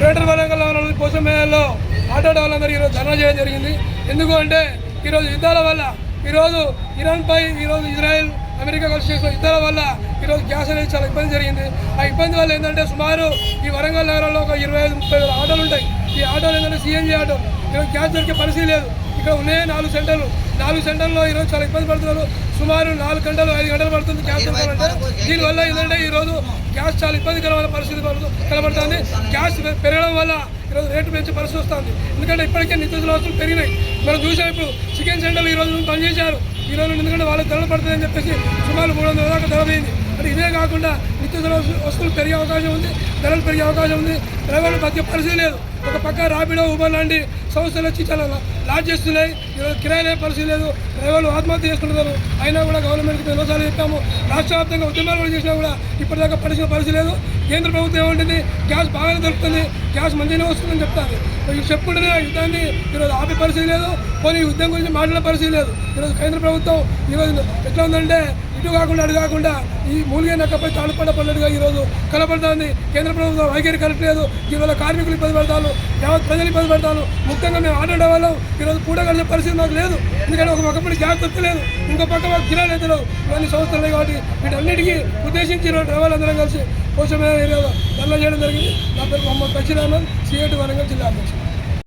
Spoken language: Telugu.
గ్రేటర్ వరంగల్ పోసమేయాల్లో ఆటో వాళ్ళందరూ ఈరోజు ధర్నా చేయడం జరిగింది. ఎందుకు అంటే ఈరోజు యుద్ధాల వల్ల ఈరోజు ఇరాన్పై ఈరోజు ఇజ్రాయెల్ అమెరికా కలిసి చేసిన యుద్ధాల వల్ల ఈరోజు గ్యాస్ అనేది చాలా ఇబ్బంది జరిగింది. ఆ ఇబ్బంది వల్ల ఏంటంటే సుమారు ఈ వరంగల్ నగరంలో ఒక 25-30 ఆటోలు ఉంటాయి. ఈ ఆటోలు ఏంటంటే సిఎన్జి ఆటో. ఈరోజు గ్యాస్ దొరికే పరిస్థితి లేదు. ఇక్కడ ఉన్నాయి 4 సెంటర్లు. 4 సెంటర్లో ఈరోజు చాలా ఇబ్బంది పడుతున్నారు. సుమారు 4 గంటలు 5 గంటలు పడుతుంది గ్యాస్ దొరకాలంటే. దీనివల్ల ఏంటంటే ఈరోజు గ్యాస్ చాలా ఇబ్బందికరమైన పరిస్థితి కనబడుతుంది. గ్యాస్ పెరగడం వల్ల ఈరోజు రేటు పెంచే పరిస్థితి వస్తుంది. ఎందుకంటే ఇప్పటికే నిత్యావసర వస్తువులు పెరిగినాయి. మనం చూసాం, ఇప్పుడు చికెన్ సెంటర్లు ఈరోజు పనిచేశారు. ఈరోజు ఎందుకంటే వాళ్ళకి ధరలు పడుతుందని చెప్పేసి సుమారు 300 దాకా ధర పోయింది. అంటే ఇదే కాకుండా నిత్యావసర వస్తువులు పెరిగే అవకాశం ఉంది, ధరలు పెరిగే అవకాశం ఉంది. డ్రైవర్లు బతికే పరిస్థితి లేదు. ఒక పక్క రాపిడో, ఊబర్ లాంటి సంస్థలు వచ్చి చాలా లాడ్ చేస్తున్నాయి. ఈరోజు కిరాయిలే పరిస్థితి లేదు. డ్రైవర్లు ఆత్మహత్య చేసుకుంటున్నారు. అయినా కూడా గవర్నమెంట్కి ఎన్నోసార్లు చెప్పాము. రాష్ట్ర వ్యాప్తంగా ఉద్యమాలు కూడా చేసినా కూడా ఇప్పటిదాకా పరిస్థితి పరిస్థితి లేదు. కేంద్ర ప్రభుత్వం ఏమంటుంది, గ్యాస్ బాగానే దొరుకుతుంది, గ్యాస్ మంచిగానే వస్తుందని చెప్తాను. చెప్పుకుంటేనే యుద్ధాన్ని ఈరోజు ఆపే పరిస్థితి లేదు. పోనీ యుద్ధం గురించి మాట్లాడే పరిస్థితి లేదు. ఈరోజు కేంద్ర ప్రభుత్వం ఈరోజు ఎట్లా ఉందంటే ఇటు కాకుండా అటు కాకుండా ఈ మూలిగే నక్కపై తాళుపడ్డ పడినట్టుగా ఈరోజు కనపడుతుంది. కేంద్ర ప్రభుత్వం వైఖరి కరెక్ట్ లేదు. దీనివల్ల కార్మికులు ఇబ్బంది పడతారు, యావత్ ప్రజలు ఇబ్బంది పడతారు. ముఖ్యంగా మేము ఆటో వాళ్ళం ఈరోజు పూట కలిసే పరిస్థితి నాకు లేదు. ఎందుకంటే ఒక పక్కపడి గ్యాస్ దొరకలేదు, ఇంకో పక్క మాకు కిరాయిలు అయితే ఇవన్నీ సంస్థలు ఉన్నాయి. కాబట్టి వీటన్నిటికీ ఉద్దేశించి ఈరోజు డ్రైవర్లు అందరం కలిసి కోసమే ఏరియాలో ధర్నా చేయడం జరిగింది. నా పేరు మొహమ్మద్ బషీర్ అహ్మద్, సిఐటి వరంగల్ జిల్లా అధ్యక్షుడు.